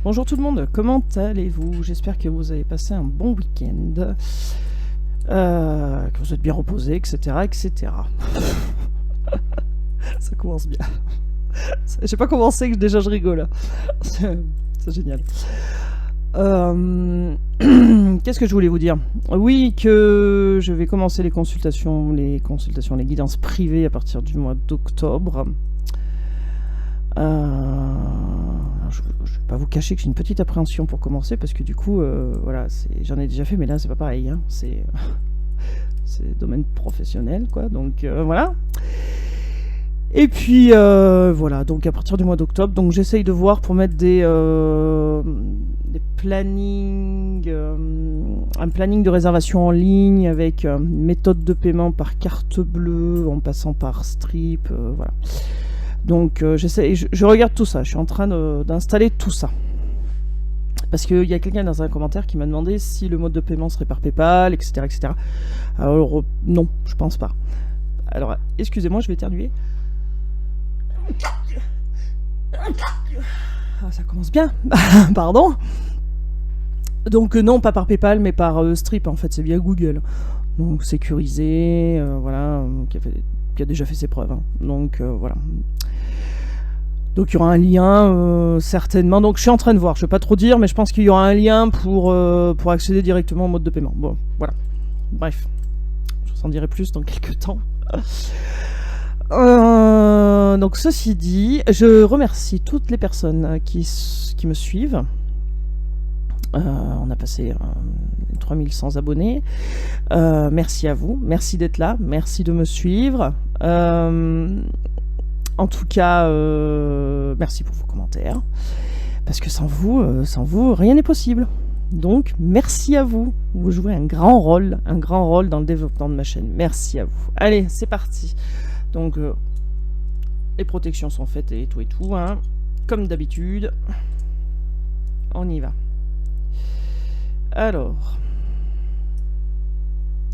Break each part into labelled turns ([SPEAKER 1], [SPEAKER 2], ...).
[SPEAKER 1] Bonjour tout le monde, comment allez-vous? J'espère que vous avez passé un bon week-end, que vous êtes bien reposés, etc. etc. Ça commence bien. J'ai pas commencé que déjà je rigole. C'est génial. Qu'est-ce que je voulais vous dire? Oui, que je vais commencer les consultations, les guidances privées à partir du mois d'octobre. Je vais pas vous cacher que j'ai une petite appréhension pour commencer parce que du coup, voilà, j'en ai déjà fait, mais là c'est pas pareil, hein, c'est domaine professionnel, quoi. Donc voilà. Et puis voilà, donc à partir du mois d'octobre, donc j'essaye de voir pour mettre des plannings, un planning de réservation en ligne avec méthode de paiement par carte bleue en passant par Stripe, voilà. Donc je regarde tout ça, je suis en train d'installer tout ça. Parce qu'il y a quelqu'un dans un commentaire qui m'a demandé si le mode de paiement serait par PayPal, etc. etc. Alors non, je pense pas. Alors excusez-moi, je vais éternuer. Ah, ça commence bien, pardon. Donc non, pas par PayPal, mais par Stripe, en fait, c'est via Google. Donc sécurisé, voilà, qui a déjà fait ses preuves. Hein. Donc voilà. Donc il y aura un lien, certainement. Donc je suis en train de voir, je ne vais pas trop dire, mais je pense qu'il y aura un lien pour accéder directement au mode de paiement. Bon, voilà. Bref, je vous en dirai plus dans quelques temps. Donc ceci dit, je remercie toutes les personnes qui me suivent. On a passé 3100 abonnés. Merci à vous, merci d'être là, merci de me suivre. En tout cas, merci pour vos commentaires. Parce que sans vous, rien n'est possible. Donc, merci à vous. Vous jouez un grand rôle dans le développement de ma chaîne. Merci à vous. Allez, c'est parti. Donc, les protections sont faites et tout, hein. Comme d'habitude. On y va. Alors,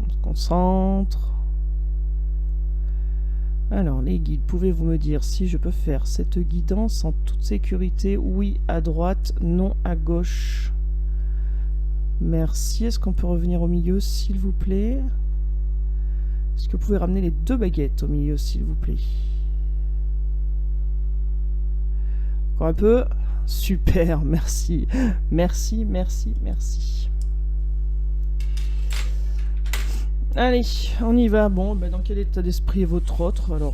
[SPEAKER 1] on se concentre. Alors, les guides, pouvez-vous me dire si je peux faire cette guidance en toute sécurité? Oui, à droite, non, à gauche. Merci. Est-ce qu'on peut revenir au milieu, s'il vous plaît? Est-ce que vous pouvez ramener les 2 baguettes au milieu, s'il vous plaît? Encore un peu. Super, merci. Merci, merci, merci. Allez, on y va. Bon, dans quel état d'esprit est votre autre? Alors,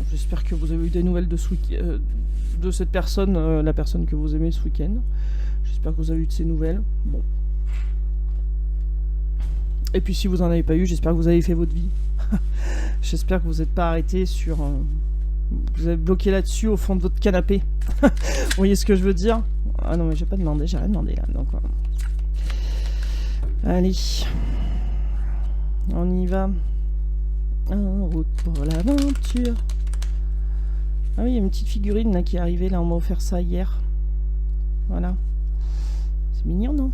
[SPEAKER 1] j'espère que vous avez eu des nouvelles de cette personne, la personne que vous aimez ce week-end. J'espère que vous avez eu de ses nouvelles. Bon. Et puis si vous en avez pas eu, j'espère que vous avez fait votre vie. J'espère que vous n'êtes pas arrêté sur... vous avez bloqué là-dessus au fond de votre canapé. Vous voyez ce que je veux dire? Ah non, mais j'ai pas demandé, j'ai rien demandé là. Donc, allez, on y va. En route pour l'aventure. Ah oui, il y a une petite figurine là qui est arrivée, là on m'a offert ça hier. Voilà. C'est mignon, non?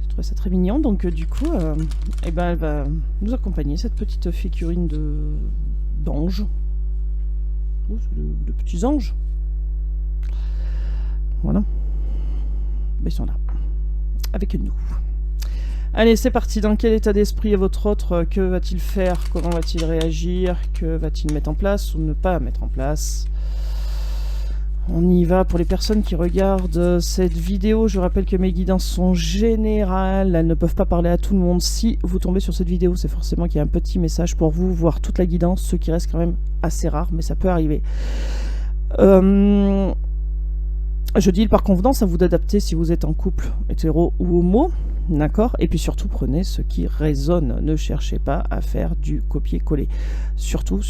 [SPEAKER 1] Je trouve ça très mignon, donc du coup, elle va nous accompagner, cette petite figurine d'ange. Oh, c'est de petits anges. Voilà. Ils sont là. Avec nous. Allez, c'est parti. Dans quel état d'esprit est votre autre? Que va-t-il faire? Comment va-t-il réagir? Que va-t-il mettre en place ou ne pas mettre en place? On y va. Pour les personnes qui regardent cette vidéo, je rappelle que mes guidances sont générales. Elles ne peuvent pas parler à tout le monde. Si vous tombez sur cette vidéo, c'est forcément qu'il y a un petit message pour vous, voir toute la guidance, ce qui reste quand même assez rare, mais ça peut arriver. Je dis par convenance à vous d'adapter si vous êtes en couple, hétéro ou homo, d'accord? Et puis surtout, prenez ce qui résonne. Ne cherchez pas à faire du copier-coller. Surtout,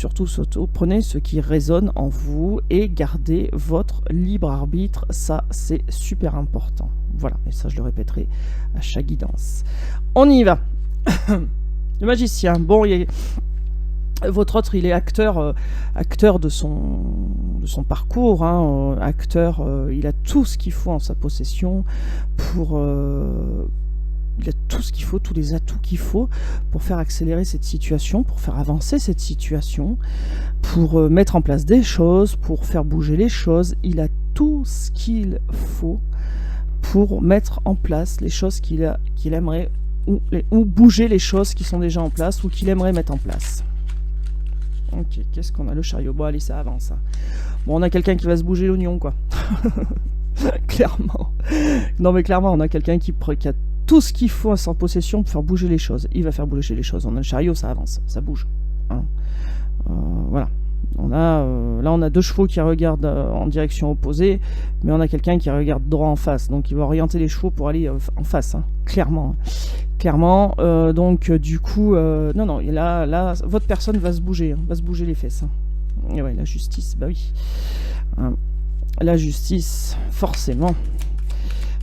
[SPEAKER 1] prenez ce qui résonne en vous et gardez votre libre arbitre. Ça, c'est super important. Voilà, et ça, je le répéterai à chaque guidance. On y va. Le magicien. Bon, votre autre, il est acteur de son parcours, hein, acteur, il a tout ce qu'il faut en sa possession pour Il a tout ce qu'il faut, tous les atouts qu'il faut pour faire accélérer cette situation, pour faire avancer cette situation, pour mettre en place des choses, pour faire bouger les choses. Il a tout ce qu'il faut pour mettre en place les choses qu'il aimerait, ou bouger les choses qui sont déjà en place ou qu'il aimerait mettre en place. Ok, qu'est-ce qu'on a? Le chariot. Bon, allez, ça avance. Hein. Bon, on a quelqu'un qui va se bouger l'oignon, quoi. Clairement. Non, mais clairement, on a quelqu'un qui a tout ce qu'il faut à sa possession pour faire bouger les choses. Il va faire bouger les choses. On a le chariot, ça avance, ça bouge. Hein. Voilà. Là, on a 2 chevaux qui regardent en direction opposée, mais on a quelqu'un qui regarde droit en face. Donc, il va orienter les chevaux pour aller en face, hein, clairement. Clairement. Donc, du coup, non, là, votre personne va se bouger, hein, va se bouger les fesses. Hein. Et ouais, la justice, bah oui. Hein. La justice, forcément.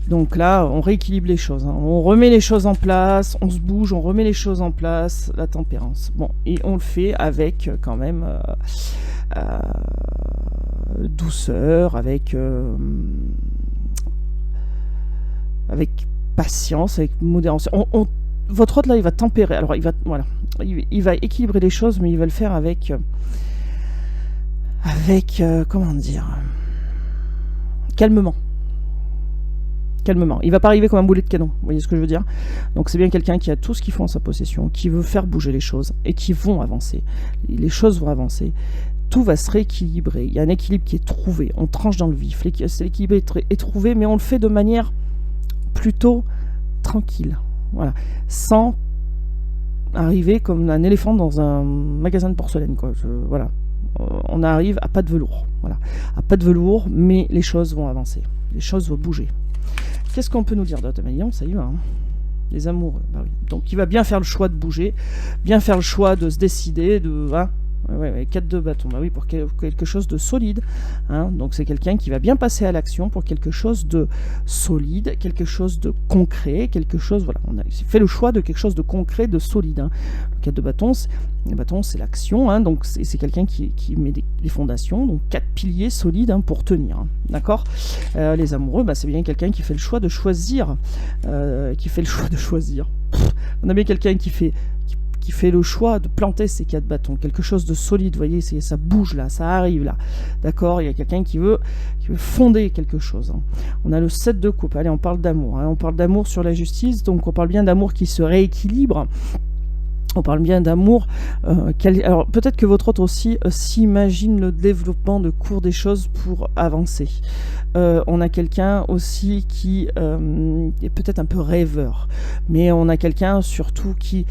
[SPEAKER 1] Donc là, on rééquilibre les choses. Hein. On remet les choses en place, on se bouge, on remet les choses en place, la tempérance. Bon, et on le fait avec quand même douceur, avec patience, avec modération. Votre hôte là, il va tempérer. Alors il va équilibrer les choses, mais il va le faire avec comment dire, calmement. Calmement. Il va pas arriver comme un boulet de canon, vous voyez ce que je veux dire? Donc c'est bien quelqu'un qui a tout ce qu'il faut en sa possession, qui veut faire bouger les choses et qui vont avancer. Les choses vont avancer. Tout va se rééquilibrer. Il y a un équilibre qui est trouvé. On tranche dans le vif. L'équilibre est trouvé, mais on le fait de manière plutôt tranquille. Voilà. Sans arriver comme un éléphant dans un magasin de porcelaine, quoi. Voilà. On arrive à pas de velours. Voilà. À pas de velours, mais les choses vont avancer. Les choses vont bouger. Qu'est-ce qu'on peut nous dire d'autre? Ça y va, hein. Les amoureux, bah oui. Donc il va bien faire le choix de bouger, bien faire le choix de se décider, hein. 4 de bâton, bah oui, pour quelque chose de solide, hein. Donc c'est quelqu'un qui va bien passer à l'action pour quelque chose de solide, quelque chose de concret, quelque chose, voilà, on a fait le choix de quelque chose de concret, de solide, hein. Le 4 de bâton, c'est l'action, hein. Donc c'est quelqu'un qui met des fondations, donc 4 piliers solides, hein, pour tenir, hein. D'accord. Les amoureux, bah, c'est bien quelqu'un qui fait le choix de choisir, on a bien quelqu'un qui fait le choix de planter ces 4 bâtons, quelque chose de solide, vous voyez, ça bouge là, ça arrive là, d'accord. Il y a quelqu'un qui veut fonder quelque chose, hein. On a le 7 de coupe, allez, on parle d'amour, hein. On parle d'amour sur la justice, donc on parle bien d'amour qui se rééquilibre. On parle bien d'amour. Alors peut-être que votre autre aussi s'imagine le développement de cours des choses pour avancer. On a quelqu'un aussi qui est peut-être un peu rêveur, mais on a quelqu'un surtout qui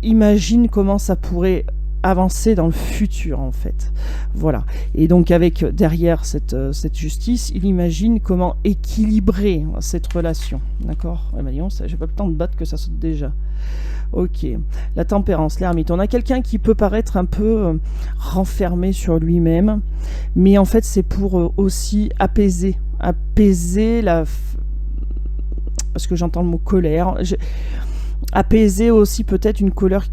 [SPEAKER 1] imagine comment ça pourrait avancer dans le futur, en fait. Voilà. Et donc avec derrière cette justice, il imagine comment équilibrer cette relation. D'accord. J'ai pas le temps de battre que ça saute déjà. Ok. La tempérance, l'ermite. On a quelqu'un qui peut paraître un peu renfermé sur lui-même, mais en fait c'est pour aussi apaiser parce que j'entends le mot colère. Apaiser aussi peut-être une colère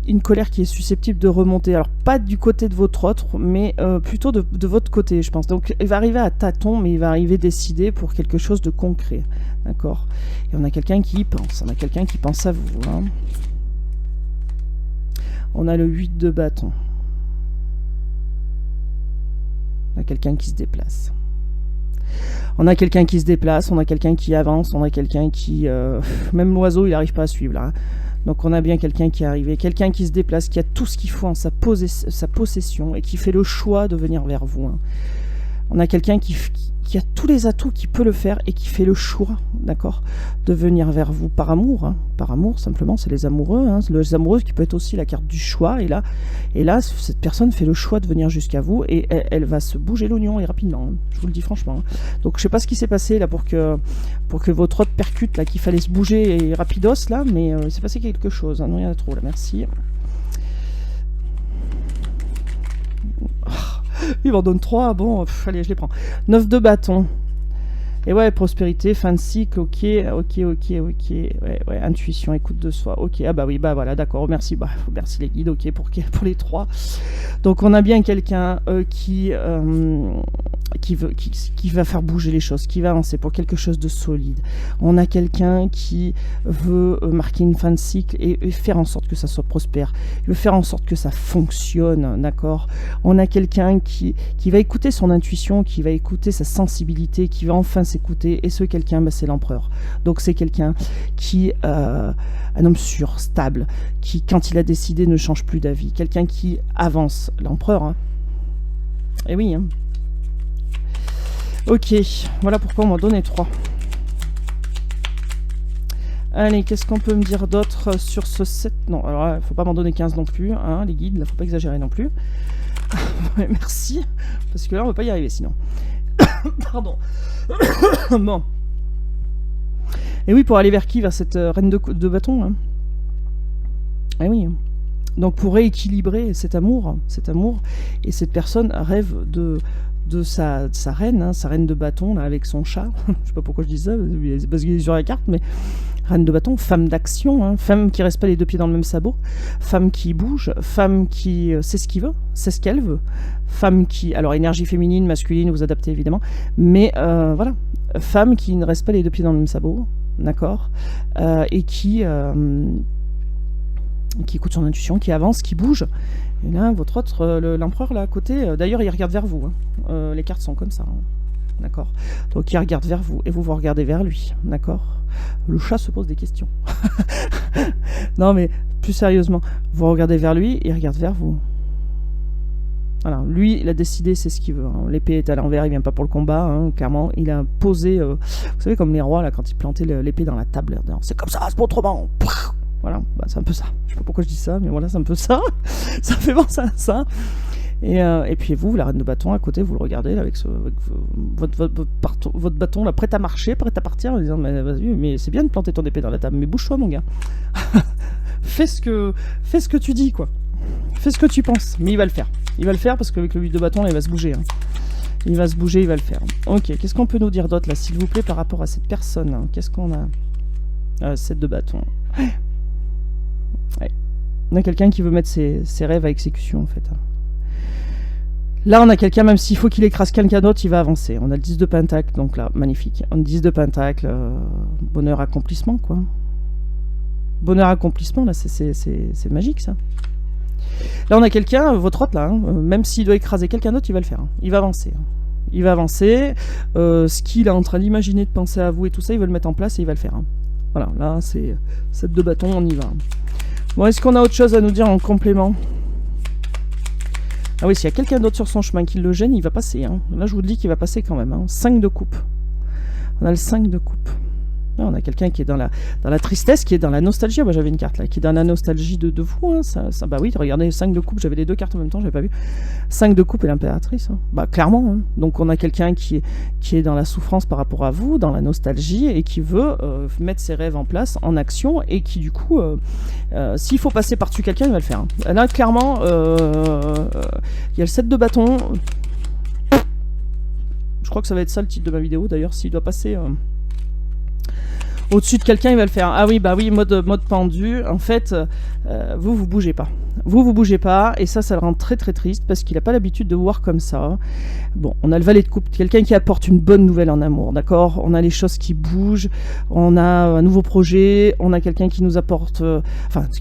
[SPEAKER 1] qui est susceptible de remonter. Alors pas du côté de votre autre, mais plutôt de votre côté, je pense. Donc il va arriver à tâtons, mais il va arriver décidé pour quelque chose de concret. D'accord. Et on a quelqu'un qui y pense. On a quelqu'un qui pense à vous. Hein. On a le 8 de bâton. On a quelqu'un qui se déplace. On a quelqu'un qui se déplace, on a quelqu'un qui avance, on a quelqu'un qui... même l'oiseau, il n'arrive pas à suivre, là. Hein. Donc on a bien quelqu'un qui est arrivé, quelqu'un qui se déplace, qui a tout ce qu'il faut en sa possession et qui fait le choix de venir vers vous. Hein. On a quelqu'un qui a tous les atouts, qui peut le faire et qui fait le choix, d'accord, de venir vers vous par amour. Hein. Par amour, simplement, c'est les amoureux. Hein. Les amoureux qui peut être aussi la carte du choix. Et là, cette personne fait le choix de venir jusqu'à vous et elle va se bouger l'oignon et rapidement. Hein. Je vous le dis franchement. Hein. Donc je sais pas ce qui s'est passé là pour que votre autre percute là, qu'il fallait se bouger et rapidos là, mais il s'est passé quelque chose. Hein. Non, il y en a trop là. Merci. Il m'en donne 3, bon, allez, je les prends. 9 de bâton. Et ouais, prospérité, fin de cycle, ok, ouais, intuition, écoute de soi, ok, ah bah oui, bah voilà, d'accord, merci les guides, ok, pour les 3. Donc on a bien quelqu'un qui qui va faire bouger les choses, qui va avancer pour quelque chose de solide. On a quelqu'un qui veut marquer une fin de cycle et faire en sorte que ça soit prospère. Il veut faire en sorte que ça fonctionne, d'accord? On a quelqu'un qui va écouter son intuition, qui va écouter sa sensibilité, qui va enfin s'écouter, et ce quelqu'un, bah, c'est l'empereur. Donc c'est quelqu'un qui, un homme sûr, stable, qui, quand il a décidé, ne change plus d'avis. Quelqu'un qui avance, l'empereur, hein. Et oui, hein. Ok, voilà pourquoi on m'a donné 3. Allez, qu'est-ce qu'on peut me dire d'autre sur ce set? Non, alors là, faut pas m'en donner 15 non plus, hein, les guides, là, faut pas exagérer non plus. Ouais, merci, parce que là, on va pas y arriver sinon. Pardon. Bon. Et oui, pour aller vers qui? Vers cette reine de bâton, hein. Eh oui. Donc pour rééquilibrer cet amour, et cette personne rêve de sa reine, hein, sa reine de bâton, là, avec son chat. Je sais pas pourquoi je dis ça, c'est parce qu'il est sur la carte, mais reine de bâton, femme d'action, hein, femme qui reste pas les deux pieds dans le même sabot, femme qui bouge, femme qui sait ce qu'il veut, sait ce qu'elle veut, femme qui, alors énergie féminine, masculine, vous adaptez évidemment, mais voilà, femme qui ne reste pas les deux pieds dans le même sabot, d'accord, et qui écoute son intuition, qui avance, qui bouge. Et là, votre autre, l'empereur là à côté, d'ailleurs il regarde vers vous, hein. Les cartes sont comme ça, hein. D'accord. Donc il regarde vers vous et vous regardez vers lui, d'accord. Le chat se pose des questions. Non mais plus sérieusement, vous regardez vers lui, il regarde vers vous. Voilà, lui il a décidé, c'est ce qu'il veut, hein. L'épée est à l'envers, il vient pas pour le combat, hein, clairement. Il a posé, vous savez comme les rois là quand ils plantaient l'épée dans la table, c'est comme ça, c'est pas autrement. Voilà, bah, c'est un peu ça. Je sais pas pourquoi je dis ça, mais voilà, c'est un peu ça. Ça fait penser à ça. Et puis vous, la reine de bâton, à côté, vous le regardez là, avec votre bâton là, prêt à marcher, prêt à partir, en disant mais vas-y, mais c'est bien de planter ton épée dans la table, mais bouge-toi mon gars. fais ce que tu dis, quoi. Fais ce que tu penses. Mais il va le faire. Il va le faire parce qu'avec le 8 de bâton, là, il va se bouger, hein. Il va se bouger, il va le faire. Ok, qu'est-ce qu'on peut nous dire d'autre là, s'il vous plaît, par rapport à cette personne, hein? Qu'est-ce qu'on a 7 de bâton. Ouais. On a quelqu'un qui veut mettre ses rêves à exécution, en fait. Là, on a quelqu'un, même s'il faut qu'il écrase quelqu'un d'autre, il va avancer. On a le 10 de pentacle, donc là, magnifique. On a le 10 de pentacle, bonheur, accomplissement, quoi. Bonheur, accomplissement, là, c'est magique, ça. Là, on a quelqu'un, votre hôte, là, hein, même s'il doit écraser quelqu'un d'autre, il va le faire. Hein. Il va avancer. Hein. Il va avancer. Ce qu'il est en train d'imaginer, de penser à vous et tout ça, il va le mettre en place et il va le faire. Hein. Voilà, là, c'est 7 de bâton, on y va. Bon, est-ce qu'on a autre chose à nous dire en complément? Ah oui, s'il y a quelqu'un d'autre sur son chemin qui le gêne, il va passer. Hein. Là, je vous le dis qu'il va passer quand même. Hein. 5 de coupe. On a le 5 de coupe. Là, on a quelqu'un qui est dans la tristesse, qui est dans la nostalgie. Ah, bah, j'avais une carte là, qui est dans la nostalgie de vous. Hein. Ça, bah oui, regardez, 5 de coupe. J'avais les deux cartes en même temps, j'avais pas vu. 5 de coupe et l'impératrice. Hein. Bah, clairement. Hein. Donc, on a quelqu'un qui est dans la souffrance par rapport à vous, dans la nostalgie, et qui veut mettre ses rêves en place, en action, et qui, du coup, s'il faut passer par-dessus quelqu'un, il va le faire. Hein. Là, clairement, il y a le 7 de bâton. Je crois que ça va être ça le titre de ma vidéo, d'ailleurs, s'il doit passer... au-dessus de quelqu'un, il va le faire. Ah oui, bah oui, mode pendu. En fait, vous bougez pas. Vous bougez pas. Et ça le rend très très triste parce qu'il n'a pas l'habitude de voir comme ça. Bon, on a le valet de coupe. Quelqu'un qui apporte une bonne nouvelle en amour, d'accord? On a les choses qui bougent. On a un nouveau projet. On a quelqu'un qui nous apporte...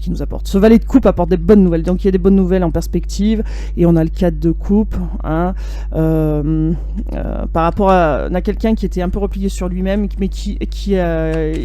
[SPEAKER 1] qui nous apporte. Ce valet de coupe apporte des bonnes nouvelles. Donc, il y a des bonnes nouvelles en perspective. Et on a le 4 de coupe. Hein, par rapport à... On a quelqu'un qui était un peu replié sur lui-même, mais qui a...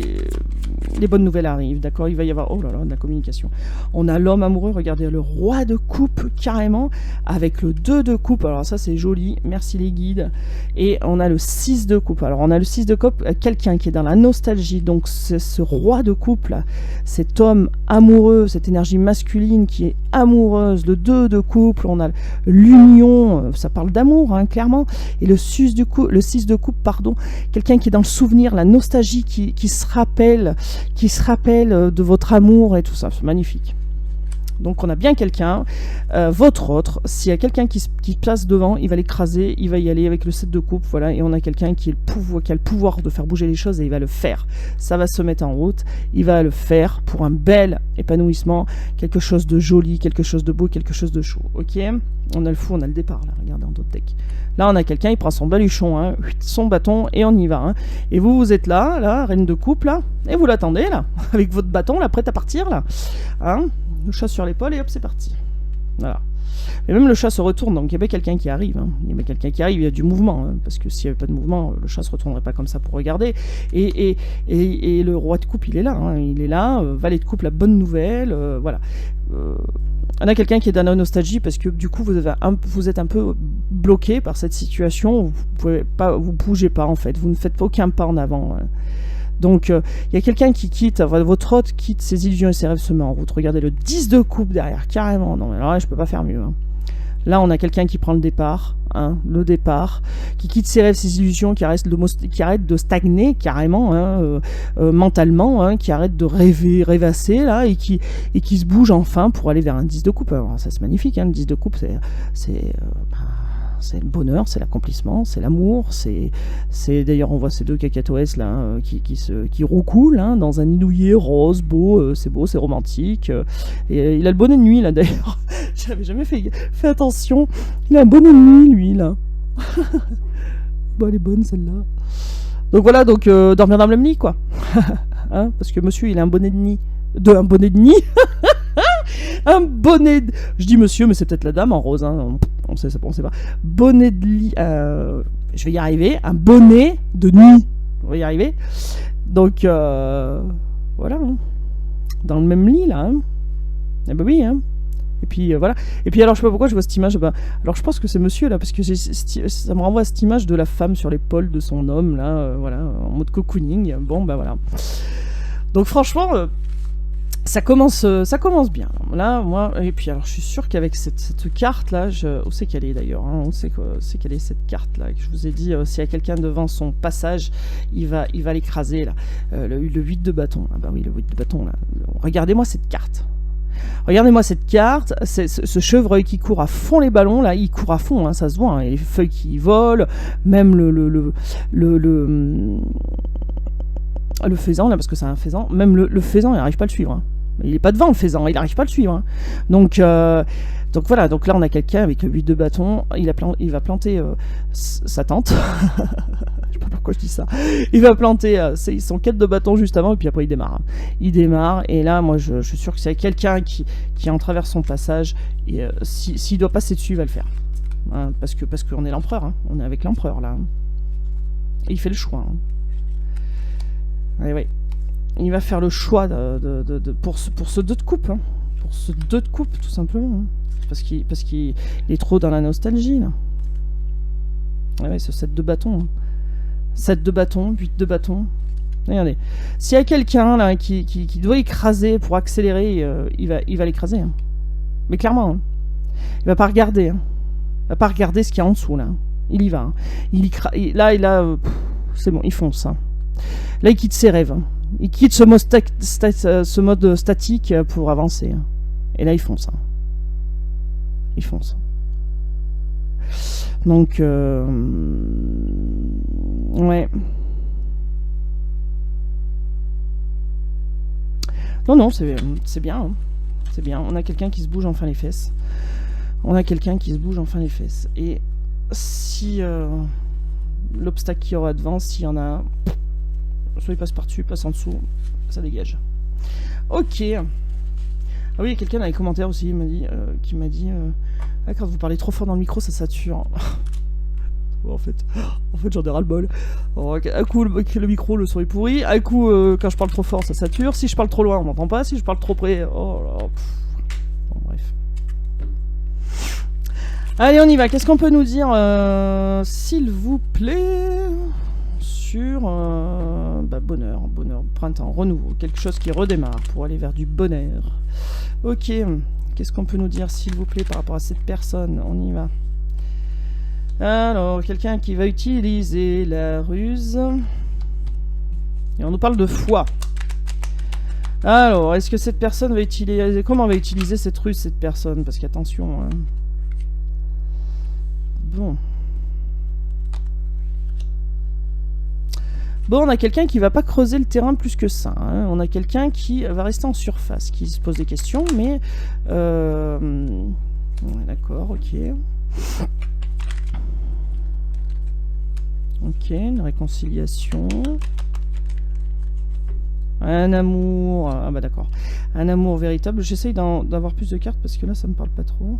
[SPEAKER 1] Les bonnes nouvelles arrivent, d'accord? Il va y avoir, oh là là, de la communication. On a l'homme amoureux, regardez, le roi de coupe, carrément, avec le 2 de coupe. Alors ça, c'est joli, merci les guides. Et on a le 6 de coupe. Alors on a le 6 de coupe, quelqu'un qui est dans la nostalgie. Donc c'est ce roi de coupe, là, cet homme amoureux, cette énergie masculine qui est amoureuse. Le 2 de couple, on a l'union, ça parle d'amour, hein, clairement. Et le 6 de coupe, pardon, quelqu'un qui est dans le souvenir, la nostalgie, qui se rappelle de votre amour et tout ça. C'est magnifique. Donc on a bien quelqu'un, votre autre, s'il y a quelqu'un qui passe devant, il va l'écraser, il va y aller avec le 7 de coupe, voilà, et on a quelqu'un qui a le pouvoir de faire bouger les choses et il va le faire. Ça va se mettre en route, il va le faire pour un bel épanouissement, quelque chose de joli, quelque chose de beau, quelque chose de chaud, ok? On a le fou, on a le départ, là, regardez en d'autres decks. Là, on a quelqu'un, il prend son baluchon, hein, son bâton, et on y va. Hein. Et vous êtes là, reine de coupe, là, et vous l'attendez, là, avec votre bâton, là, prête à partir, là. Hein, le chat sur l'épaule, et hop, c'est parti. Voilà. Et même le chat se retourne, donc il y avait quelqu'un qui arrive. Hein. Il y avait quelqu'un qui arrive, il y a du mouvement, hein, parce que s'il n'y avait pas de mouvement, le chat se retournerait pas comme ça pour regarder. Et le roi de coupe, il est là. Hein. Il est là, valet de coupe, la bonne nouvelle, voilà. On a quelqu'un qui est dans la nostalgie parce que du coup vous êtes un peu bloqué par cette situation, vous bougez pas en fait, vous ne faites aucun pas en avant. Hein. Donc il y a quelqu'un qui quitte, votre hôte quitte ses illusions et ses rêves se met en route. Regardez le 10 de coupe derrière, carrément. Non mais alors là je peux pas faire mieux. Hein. Là, on a quelqu'un qui prend le départ, hein, qui quitte ses rêves, ses illusions, qui arrête de stagner carrément, hein, mentalement, hein, qui arrête de rêvasser, là, et qui se bouge enfin pour aller vers un 10 de coupe. Alors, ça, c'est magnifique, hein, le 10 de coupe, c'est le bonheur, c'est l'accomplissement, c'est l'amour, c'est d'ailleurs on voit ces deux cacatoès là hein, qui roucoulent hein, dans un inouïe rose, beau, c'est romantique. Et il a le bonnet de nuit là d'ailleurs. J'avais jamais fait attention. Il a un bonnet de nuit lui là. Bon, elle est bonne celle-là. Donc voilà, dormir dans le même lit quoi. Hein, parce que monsieur il a un bonnet de nid. Un bonnet de nid. Un bonnet de... Je dis monsieur, mais c'est peut-être la dame en rose. Hein. On sait pas. Bonnet de lit. Je vais y arriver. Un bonnet de nuit. On va y arriver. Donc, voilà. Hein. Dans le même lit, là. Hein. Eh ben oui. Hein. Et puis, voilà. Et puis, alors, je sais pas pourquoi je vois cette image. Ben, alors, je pense que c'est monsieur, là, parce que ça me renvoie à cette image de la femme sur l'épaule de son homme, là. Voilà, en mode cocooning. Bon, ben voilà. Donc, franchement... Ça commence bien. Là, moi, et puis alors, je suis sûr qu'avec cette carte là, où c'est qu'elle est d'ailleurs, hein, où c'est qu'elle est cette carte là, que je vous ai dit, s'il y a quelqu'un devant son passage, il va l'écraser là. Le 8 de bâton. Ah bah oui, le 8 de bâton là. Regardez-moi cette carte. Regardez-moi cette carte, ce chevreuil qui court à fond les ballons, là, il court à fond, hein, ça se voit, hein, et les feuilles qui volent, même le faisan, là, parce que c'est un faisan, même le faisan, il n'arrive pas à le suivre. Hein. Il n'est pas devant le faisan, il n'arrive pas à le suivre. Hein. Donc voilà, donc là on a quelqu'un avec le 8 de bâton, il va planter sa tente. Je sais pas pourquoi je dis ça. Il va planter son 4 de bâton juste avant, et puis après il démarre. Hein. Il démarre, et là moi je suis sûr que c'est quelqu'un qui en travers son passage, et s'il doit passer dessus, il va le faire. Hein, parce qu'on est l'empereur, hein. On est avec l'empereur là. Hein. Et il fait le choix. Hein. Et oui. Il va faire le choix pour ce 2 de coupe. Hein. Pour ce 2 de coupe, tout simplement. Hein. Parce qu'il est trop dans la nostalgie, là. Ah ouais, ce 7 de bâton. Hein. 7 de bâton, 8 de bâton. Regardez. S'il y a quelqu'un, là, qui doit écraser pour accélérer, il va l'écraser. Hein. Mais clairement. Hein. Il va pas regarder. Hein. Il va pas regarder ce qu'il y a en dessous, là. Il y va. Hein. Là, c'est bon, il fonce. Hein. Là, il quitte ses rêves. Hein. Il quitte ce mode statique pour avancer. Et là, il fonce. Il fonce. Donc, ouais. Non, c'est bien. Hein. C'est bien. On a quelqu'un qui se bouge enfin les fesses. Et si l'obstacle qu'il y aura devant, s'il y en a un... soit il passe par-dessus, passe en dessous, ça dégage. Ok. Ah oui, il y a quelqu'un dans les commentaires aussi qui m'a dit ah, quand vous parlez trop fort dans le micro, ça sature. En fait j'en ai ras-le-bol. Un coup, le micro, le son est pourri. Un coup, quand je parle trop fort, ça sature. Si je parle trop loin, on m'entend pas. Si je parle trop près, oh là. Bon, bref. Allez, on y va. Qu'est-ce qu'on peut nous dire, s'il vous plaît, sur bonheur, printemps, renouveau, quelque chose qui redémarre pour aller vers du bonheur. Ok, qu'est-ce qu'on peut nous dire, s'il vous plaît, par rapport à cette personne? On y va. Alors, quelqu'un qui va utiliser la ruse. Et on nous parle de foi. Alors, est-ce que cette personne va utiliser... Comment va utiliser cette ruse, cette personne? Parce qu'attention... Hein. Bon. Bon, on a quelqu'un qui va pas creuser le terrain plus que ça. Hein. On a quelqu'un qui va rester en surface, qui se pose des questions, mais... D'accord, ok. Ok, une réconciliation. Un amour... Ah bah d'accord. Un amour véritable. J'essaye d'avoir plus de cartes parce que là, ça me parle pas trop.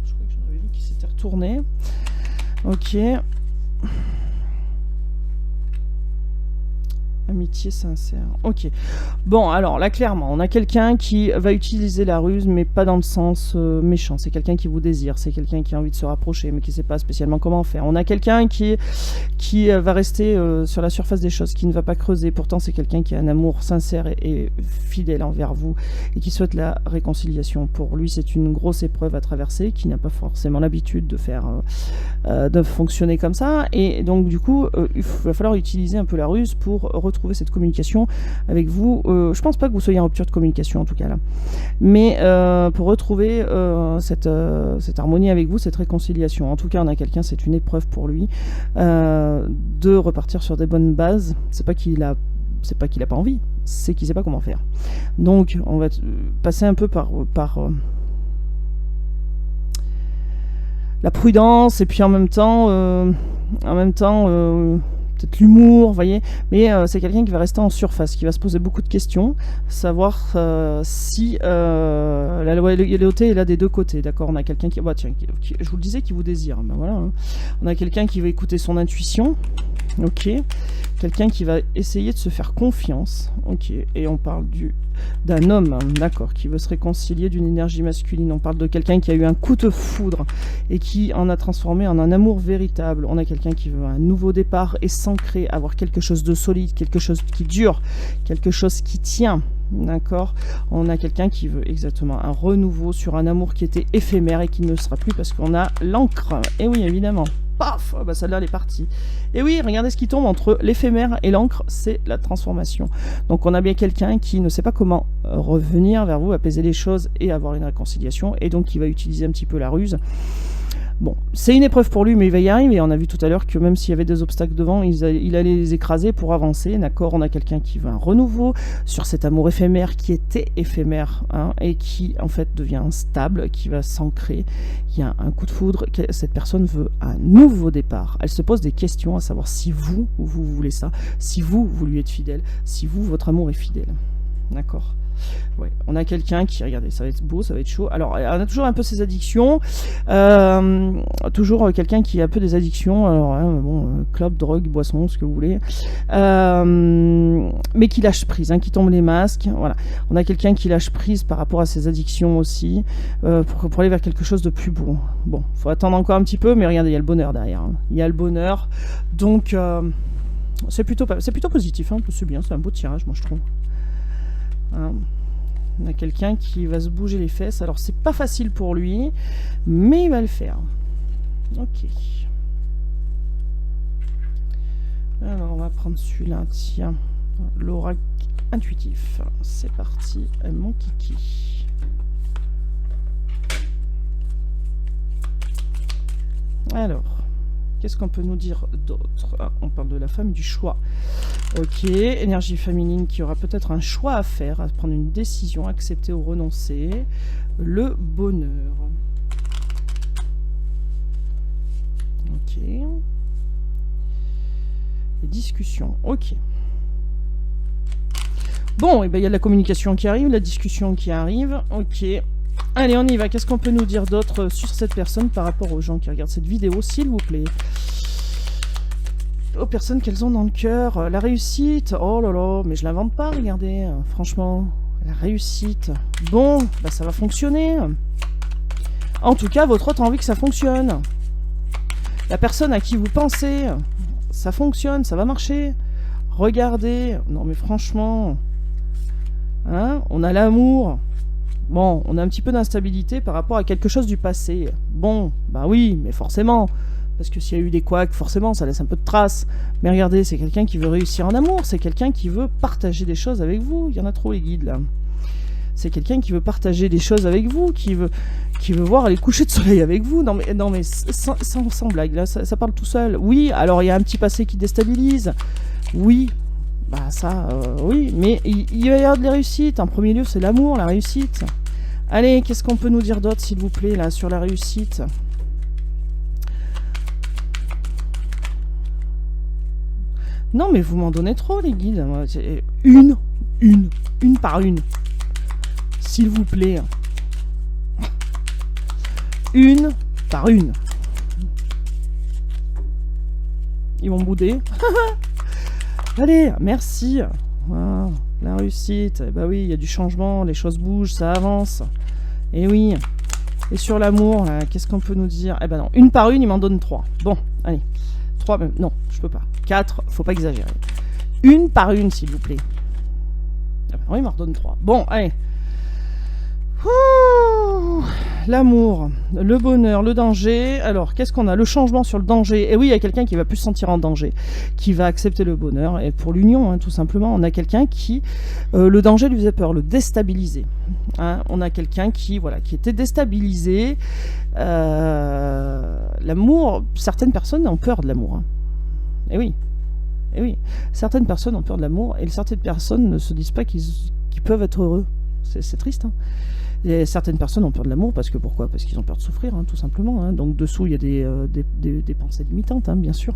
[SPEAKER 1] Je crois que j'en avais vu qui s'était retourné. Ok. Amitié sincère. Ok. Bon, alors là, clairement, on a quelqu'un qui va utiliser la ruse, mais pas dans le sens méchant. C'est quelqu'un qui vous désire. C'est quelqu'un qui a envie de se rapprocher, mais qui ne sait pas spécialement comment faire. On a quelqu'un qui va rester sur la surface des choses, qui ne va pas creuser. Pourtant, c'est quelqu'un qui a un amour sincère et fidèle envers vous et qui souhaite la réconciliation. Pour lui, c'est une grosse épreuve à traverser, qui n'a pas forcément l'habitude de faire, de fonctionner comme ça. Et donc, du coup, il va falloir utiliser un peu la ruse pour retrouver cette communication avec vous. Je pense pas que vous soyez en rupture de communication en tout cas là, mais pour retrouver cette harmonie avec vous, cette réconciliation. En tout cas, on a quelqu'un, c'est une épreuve pour lui de repartir sur des bonnes bases. C'est pas qu'il a pas envie, c'est qu'il sait pas comment faire. Donc, on va passer un peu par la prudence et puis en même temps peut-être l'humour, vous voyez, mais c'est quelqu'un qui va rester en surface, qui va se poser beaucoup de questions, savoir si la loyauté est là des deux côtés, d'accord. On a quelqu'un qui, je vous le disais, qui vous désire, ben voilà, hein. On a quelqu'un qui va écouter son intuition, ok, quelqu'un qui va essayer de se faire confiance, ok, et on parle d'un homme, hein, d'accord, qui veut se réconcilier d'une énergie masculine. On parle de quelqu'un qui a eu un coup de foudre et qui en a transformé en un amour véritable. On a quelqu'un qui veut un nouveau départ et s'ancrer, avoir quelque chose de solide, quelque chose qui dure, quelque chose qui tient. D'accord. On a quelqu'un qui veut exactement un renouveau sur un amour qui était éphémère et qui ne sera plus parce qu'on a l'encre. Et oui, évidemment. Paf, bah celle-là, elle est partie. Et oui, regardez ce qui tombe entre l'éphémère et l'encre, c'est la transformation. Donc on a bien quelqu'un qui ne sait pas comment revenir vers vous, apaiser les choses et avoir une réconciliation, et donc qui va utiliser un petit peu la ruse. Bon, c'est une épreuve pour lui, mais il va y arriver. On a vu tout à l'heure que même s'il y avait des obstacles devant, il allait les écraser pour avancer. D'accord, on a quelqu'un qui veut un renouveau sur cet amour éphémère qui était éphémère, hein, et qui en fait devient stable, qui va s'ancrer. Il y a un coup de foudre. Cette personne veut un nouveau départ. Elle se pose des questions à savoir si vous voulez ça, si vous lui êtes fidèle, si votre amour est fidèle. D'accord. Ouais, on a quelqu'un qui, regardez, ça va être beau, ça va être chaud. Alors, on a toujours un peu ses addictions. Toujours quelqu'un qui a un peu des addictions. Alors, hein, bon, club, drogue, boisson, ce que vous voulez. Mais qui lâche prise, hein, qui tombe les masques. Voilà. On a quelqu'un qui lâche prise par rapport à ses addictions aussi, pour aller vers quelque chose de plus beau. Bon, faut attendre encore un petit peu, mais regardez, il y a le bonheur derrière. Hein. Il y a le bonheur. Donc, c'est plutôt positif. Hein. C'est bien, c'est un beau tirage, moi, je trouve. Hein. On a quelqu'un qui va se bouger les fesses. Alors c'est pas facile pour lui, mais il va le faire. Ok. Alors on va prendre celui-là. Tiens, l'oracle intuitif. C'est parti, mon kiki. Alors, qu'est-ce qu'on peut nous dire d'autre? On parle de la femme du choix. Ok, énergie féminine qui aura peut-être un choix à faire, à prendre une décision, accepter ou renoncer. Le bonheur. Ok. Les discussions. Ok. Bon, et ben il y a la communication qui arrive, la discussion qui arrive. Ok. Allez, on y va. Qu'est-ce qu'on peut nous dire d'autre sur cette personne par rapport aux gens qui regardent cette vidéo, s'il vous plaît? Aux personnes qu'elles ont dans le cœur. La réussite. Oh là là, mais je l'invente pas, regardez. Franchement, la réussite. Bon, bah ça va fonctionner. En tout cas, votre autre a envie que ça fonctionne. La personne à qui vous pensez, ça fonctionne, ça va marcher. Regardez. Non mais franchement, hein, on a l'amour. Bon, on a un petit peu d'instabilité par rapport à quelque chose du passé. Bon, bah oui, mais forcément, Parce que s'il y a eu des couacs, forcément, ça laisse un peu de traces. Mais regardez, c'est quelqu'un qui veut réussir en amour. C'est quelqu'un qui veut partager des choses avec vous. Il y en a trop, les guides, là. C'est quelqu'un qui veut partager des choses avec vous, qui veut voir les couchers de soleil avec vous. Non, mais sans blague, là, ça parle tout seul. Oui, alors il y a un petit passé qui déstabilise. Oui, bah ça, oui. Mais il va y avoir de la réussite. En premier lieu, c'est l'amour, la réussite. Allez, qu'est-ce qu'on peut nous dire d'autre, s'il vous plaît, là, sur la réussite ? Non, mais vous m'en donnez trop, les guides. Une par une. S'il vous plaît. Une par une. Ils vont bouder. Allez, merci. Wow, la réussite. Eh ben oui, il y a du changement, les choses bougent, ça avance. Et oui. Et sur l'amour, qu'est-ce qu'on peut nous dire? Eh ben non, une par une, il m'en donne 3. Bon, allez. 3 même. Non, je peux pas. 4, faut pas exagérer. Une par une, s'il vous plaît. Ah ben non, il m'en redonne 3. Bon, allez. L'amour, le bonheur, le danger. Alors, qu'est-ce qu'on a? Le changement sur le danger. Et oui, il y a quelqu'un qui va plus se sentir en danger, qui va accepter le bonheur. Et pour l'union, tout simplement, on a quelqu'un qui... le danger lui faisait peur, le déstabiliser. On a quelqu'un qui était déstabilisé. L'amour, certaines personnes ont peur de l'amour. Et oui. Certaines personnes ont peur de l'amour, et certaines personnes ne se disent pas qu'ils peuvent être heureux. C'est triste, Et certaines personnes ont peur de l'amour, pourquoi? Parce qu'ils ont peur de souffrir, tout simplement. Donc dessous, il y a des pensées limitantes, bien sûr.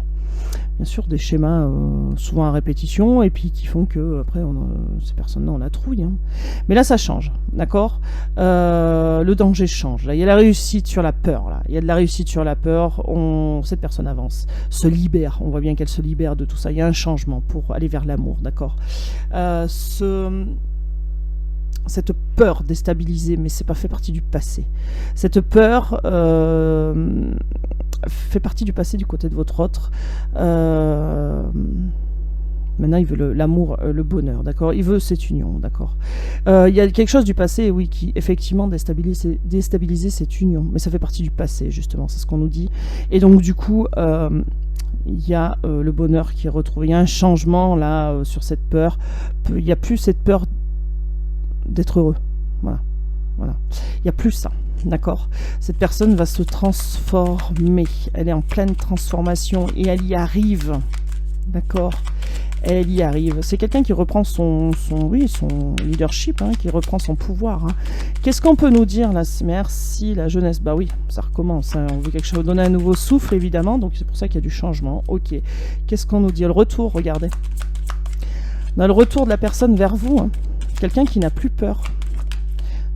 [SPEAKER 1] Bien sûr, des schémas souvent à répétition, et puis qui font que après ces personnes-là, on la trouille. Mais là, ça change, d'accord? Le danger change. Là, il y a la réussite sur la peur. Là. Il y a de la réussite sur la peur. Cette personne avance, se libère. On voit bien qu'elle se libère de tout ça. Il y a un changement pour aller vers l'amour, d'accord? Cette peur déstabilisée, mais c'est pas fait partie du passé. Cette peur fait partie du passé du côté de votre autre. Maintenant, il veut l'amour, le bonheur, d'accord? Il veut cette union, d'accord? Il y a quelque chose du passé, oui, qui effectivement déstabilisait cette union, mais ça fait partie du passé, justement, c'est ce qu'on nous dit. Et donc, du coup, il y a le bonheur qui est retrouvé. Il y a un changement, là, sur cette peur. Il n'y a plus cette peur d'être heureux. Voilà. Il n'y a plus ça, d'accord? Cette personne va se transformer. Elle est en pleine transformation et elle y arrive, d'accord? Elle y arrive. C'est quelqu'un qui reprend son leadership, qui reprend son pouvoir. Qu'est-ce qu'on peut nous dire là? Merci, la jeunesse. Bah oui, ça recommence. On veut quelque chose, donner un nouveau souffle, évidemment. Donc c'est pour ça qu'il y a du changement. Ok. Qu'est-ce qu'on nous dit? Le retour, regardez. On a le retour de la personne vers vous. Quelqu'un qui n'a plus peur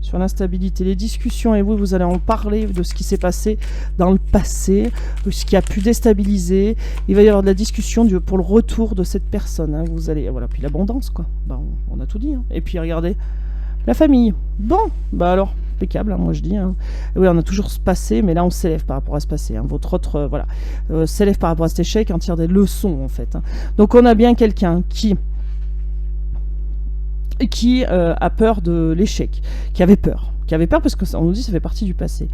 [SPEAKER 1] sur l'instabilité, les discussions, et vous allez en parler de ce qui s'est passé dans le passé, de ce qui a pu déstabiliser. Il va y avoir de la discussion pour le retour de cette personne. Vous allez, voilà, puis l'abondance, quoi. On a tout dit. Et puis regardez, la famille. Bon, alors, impeccable, moi je dis. Oui, on a toujours ce passé, mais là on s'élève par rapport à ce passé. Votre autre, s'élève par rapport à cet échec, en tire des leçons, en fait. Donc on a bien quelqu'un qui a peur de l'échec, qui avait peur parce qu'on nous dit que ça fait partie du passé.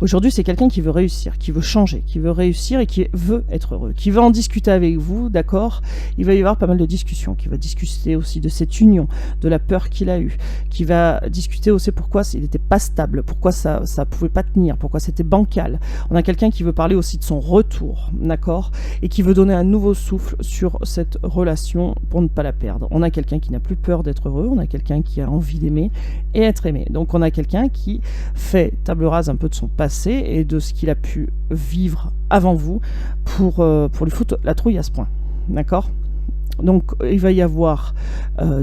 [SPEAKER 1] Aujourd'hui, c'est quelqu'un qui veut réussir, qui veut changer, qui veut réussir et qui veut être heureux, qui veut en discuter avec vous, d'accord? Il va y avoir pas mal de discussions, qui va discuter aussi de cette union, de la peur qu'il a eue, qui va discuter aussi pourquoi il n'était pas stable, pourquoi ça pouvait pas tenir, pourquoi c'était bancal. On a quelqu'un qui veut parler aussi de son retour, d'accord? Et qui veut donner un nouveau souffle sur cette relation pour ne pas la perdre. On a quelqu'un qui n'a plus peur d'être heureux, on a quelqu'un qui a envie d'aimer et être aimé. Donc on a quelqu'un qui fait table rase un peu de son passé et de ce qu'il a pu vivre avant vous pour lui foutre la trouille à ce point. D'accord? Donc il va y avoir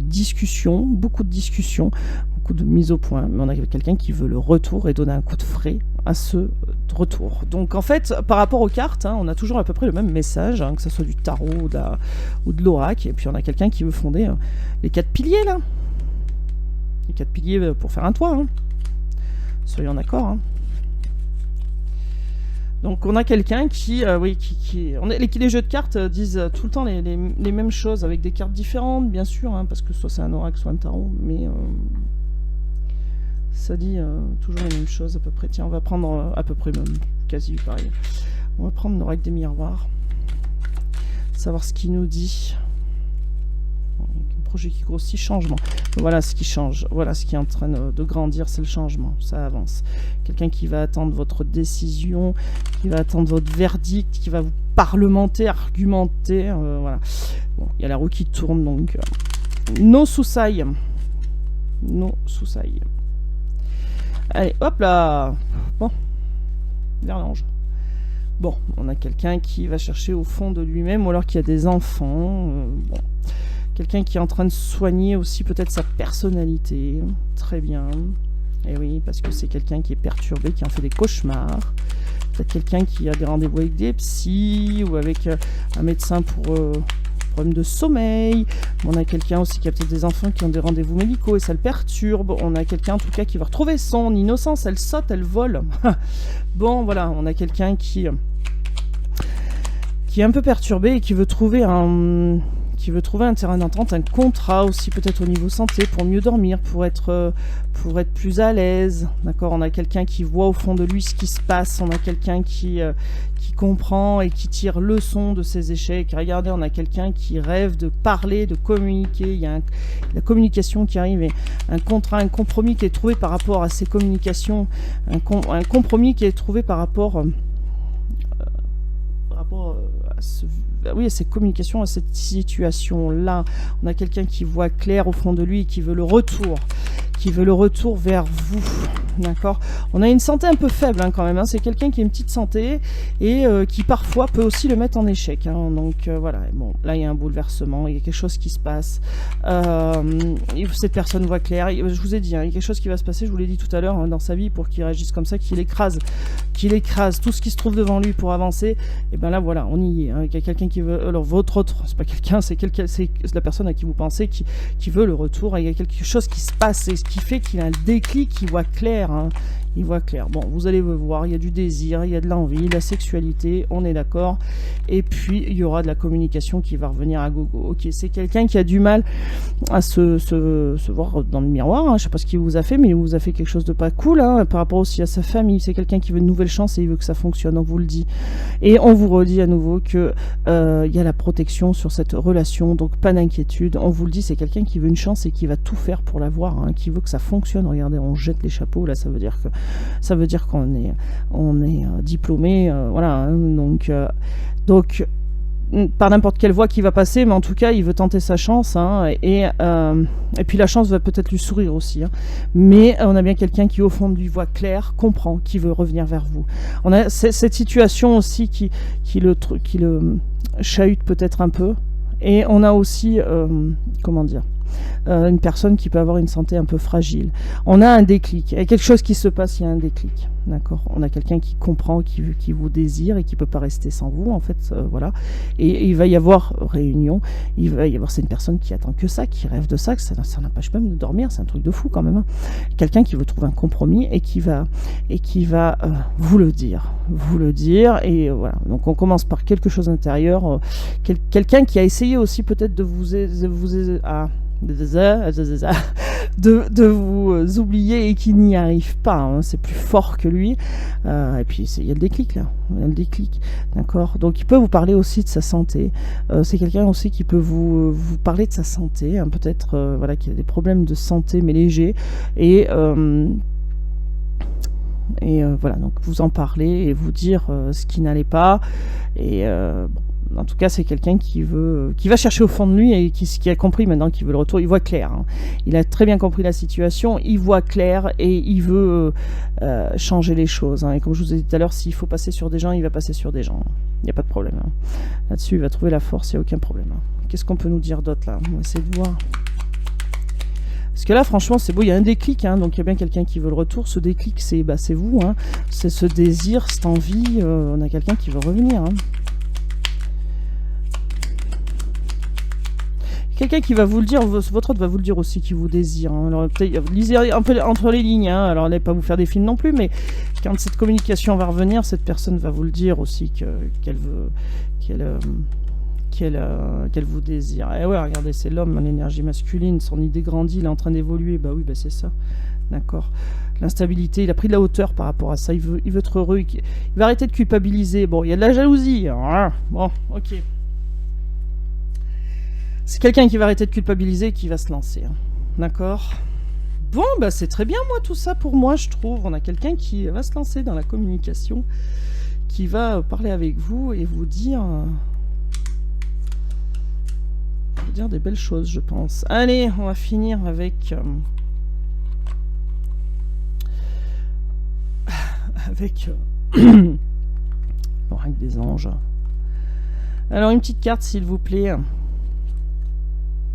[SPEAKER 1] discussion, beaucoup de discussions, beaucoup de mise au point, mais on a quelqu'un qui veut le retour et donner un coup de frais à ce retour. Donc en fait, par rapport aux cartes, on a toujours à peu près le même message, que ce soit du tarot ou de l'oracle, et puis on a quelqu'un qui veut fonder les 4 piliers là. Les 4 piliers pour faire un toit, soyons d'accord. Donc on a quelqu'un qui les jeux de cartes disent tout le temps les mêmes choses avec des cartes différentes, bien sûr, parce que soit c'est un oracle, soit un tarot, mais ça dit toujours les mêmes choses à peu près. Tiens, on va prendre à peu près même, quasi pareil. On va prendre l'oreille des miroirs. Savoir ce qu'il nous dit. Un projet qui grossit, changement. Voilà ce qui change. Voilà ce qui est en train de grandir, c'est le changement. Ça avance. Quelqu'un qui va attendre votre décision, qui va attendre votre verdict, qui va vous parlementer, argumenter. Voilà. Bon, il y a la roue qui tourne, donc... no suicide. No suicide. Allez, hop là. Bon. Vers l'ange. Bon, on a quelqu'un qui va chercher au fond de lui-même, ou alors qui a des enfants. Bon. Quelqu'un qui est en train de soigner aussi peut-être sa personnalité. Très bien. Et oui, parce que c'est quelqu'un qui est perturbé, qui en fait des cauchemars. Peut-être quelqu'un qui a des rendez-vous avec des psys, ou avec un médecin pour problème de sommeil. On a quelqu'un aussi qui a peut-être des enfants qui ont des rendez-vous médicaux et ça le perturbe. On a quelqu'un en tout cas qui va retrouver son innocence. Elle saute, elle vole. Bon, voilà, on a quelqu'un qui est un peu perturbé et qui veut trouver un terrain d'entente, un contrat aussi peut-être au niveau santé pour mieux dormir, pour être plus à l'aise. D'accord, on a quelqu'un qui voit au fond de lui ce qui se passe. On a quelqu'un qui comprend et qui tire leçon de ses échecs. Regardez, on a quelqu'un qui rêve de parler, de communiquer. Il y a la communication qui arrive et un contrat, un compromis qui est trouvé par rapport à ces communications, un compromis qui est trouvé par rapport à ces communications, à cette situation-là. On a quelqu'un qui voit clair au fond de lui, qui veut le retour vers vous. D'accord. On a une santé un peu faible quand même. C'est quelqu'un qui a une petite santé et qui parfois peut aussi le mettre en échec. Donc voilà. Bon, là il y a un bouleversement, il y a quelque chose qui se passe. Cette personne voit clair. Je vous ai dit, il y a quelque chose qui va se passer. Je vous l'ai dit tout à l'heure dans sa vie pour qu'il réagisse comme ça, qu'il écrase tout ce qui se trouve devant lui pour avancer. Et ben là voilà, on y est. Il y a quelqu'un qui veut. Alors votre autre, c'est pas quelqu'un, c'est la personne à qui vous pensez qui veut le retour. Et il y a quelque chose qui se passe et ce qui fait qu'il a un déclic, qu'il voit clair. Il voit clair. Bon, vous allez le voir, il y a du désir, il y a de l'envie, la sexualité, on est d'accord. Et puis, il y aura de la communication qui va revenir à gogo. Ok, c'est quelqu'un qui a du mal à se voir dans le miroir. Je ne sais pas ce qu'il vous a fait, mais il vous a fait quelque chose de pas cool. Par rapport aussi à sa famille, c'est quelqu'un qui veut une nouvelle chance et il veut que ça fonctionne, on vous le dit. Et on vous redit à nouveau que il y a la protection sur cette relation, donc pas d'inquiétude. On vous le dit, c'est quelqu'un qui veut une chance et qui va tout faire pour l'avoir, qui veut que ça fonctionne. Regardez, on jette les chapeaux, là, ça veut dire qu'on est diplômé, voilà. Donc par n'importe quelle voie qui va passer, mais en tout cas, il veut tenter sa chance, et puis la chance va peut-être lui sourire aussi. Mais on a bien quelqu'un qui, au fond de lui, voit clair, comprend, qui veut revenir vers vous. On a cette situation aussi qui le chahute peut-être un peu, et on a aussi, une personne qui peut avoir une santé un peu fragile. On a un déclic. Il y a quelque chose qui se passe, il y a un déclic. D'accord. On a quelqu'un qui comprend, qui vous désire et qui ne peut pas rester sans vous, en fait. Voilà. Et il va y avoir réunion. Il va y avoir, c'est une personne qui attend que ça, qui rêve de ça, que ça n'empêche même de dormir. C'est un truc de fou quand même. Quelqu'un qui veut trouver un compromis et qui va vous le dire. Et voilà. Donc on commence par quelque chose d'intérieur. Quelqu'un qui a essayé aussi peut-être de vous oublier et qui n'y arrive pas. C'est plus fort que lui. Et puis il y a le déclic là. Il y a le déclic. D'accord. Donc il peut vous parler aussi de sa santé. C'est quelqu'un aussi qui peut vous parler de sa santé. Peut-être qui a des problèmes de santé mais légers. Et voilà, donc vous en parler et vous dire ce qui n'allait pas. Et en tout cas, c'est quelqu'un qui va chercher au fond de lui et qui a compris maintenant qu'il veut le retour. Il voit clair. Il a très bien compris la situation. Il voit clair et il veut changer les choses. Et comme je vous ai dit tout à l'heure, s'il faut passer sur des gens, il va passer sur des gens. Il n'y a pas de problème. Là-dessus, il va trouver la force. Il n'y a aucun problème. Qu'est-ce qu'on peut nous dire d'autre là? On va essayer de voir. Parce que là, franchement, c'est beau, il y a un déclic, donc il y a bien quelqu'un qui veut le retour. Ce déclic, c'est vous, c'est ce désir, cette envie. On a quelqu'un qui veut revenir. Quelqu'un qui va vous le dire, votre autre va vous le dire aussi, qui vous désire. Alors, lisez un peu entre les lignes, alors n'allez pas vous faire des films non plus, mais quand cette communication va revenir, cette personne va vous le dire aussi qu'elle veut, qu'elle vous désire. Et ouais, regardez, c'est l'homme, l'énergie masculine, son idée grandit, il est en train d'évoluer. Bah oui, c'est ça. D'accord. L'instabilité, il a pris de la hauteur par rapport à ça. Il veut être heureux. Il va arrêter de culpabiliser. Bon, il y a de la jalousie. Bon, ok. C'est quelqu'un qui va arrêter de culpabiliser et qui va se lancer. D'accord. Bon, bah c'est très bien, moi, tout ça, pour moi, je trouve. On a quelqu'un qui va se lancer dans la communication, qui va parler avec vous et vous dire des belles choses, je pense. Allez, on va finir avec... avec l'oracle des anges. Alors, une petite carte, s'il vous plaît.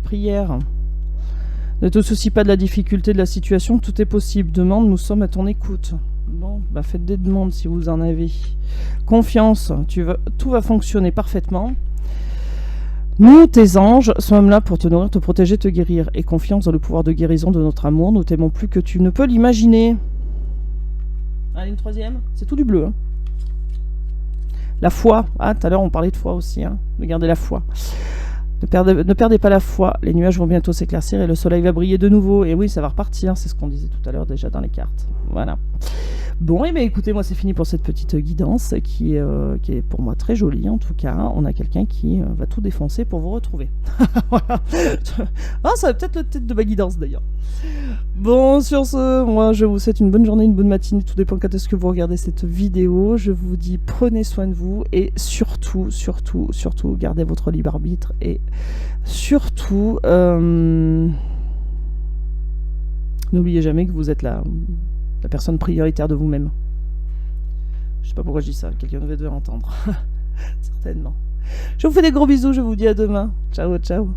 [SPEAKER 1] Prière. Ne te soucie pas de la difficulté de la situation, tout est possible. Demande, nous sommes à ton écoute. Bon, bah faites des demandes si vous en avez. Confiance, tout va fonctionner parfaitement. Nous, tes anges, sommes là pour te nourrir, te protéger, te guérir. Et confiance dans le pouvoir de guérison de notre amour, nous t'aimons plus que tu ne peux l'imaginer. Allez, une troisième. C'est tout du bleu. Hein. La foi. Ah, tout à l'heure, on parlait de foi aussi. Hein. De garder la foi. Ne perdez pas la foi. Les nuages vont bientôt s'éclaircir et le soleil va briller de nouveau. Et oui, ça va repartir. C'est ce qu'on disait tout à l'heure déjà dans les cartes. Voilà. Bon, et bien écoutez, moi c'est fini pour cette petite guidance qui est pour moi très jolie en tout cas. On a quelqu'un qui va tout défoncer pour vous retrouver. Voilà. Ah, ça va peut-être le tête de ma guidance d'ailleurs. Bon, sur ce, moi je vous souhaite une bonne journée, une bonne matinée, tout dépend quand est-ce que vous regardez cette vidéo. Je vous dis prenez soin de vous et surtout, gardez votre libre arbitre et surtout, n'oubliez jamais que vous êtes la personne prioritaire de vous-même. Je sais pas pourquoi je dis ça, quelqu'un devait entendre. Certainement. Je vous fais des gros bisous, je vous dis à demain. Ciao, ciao.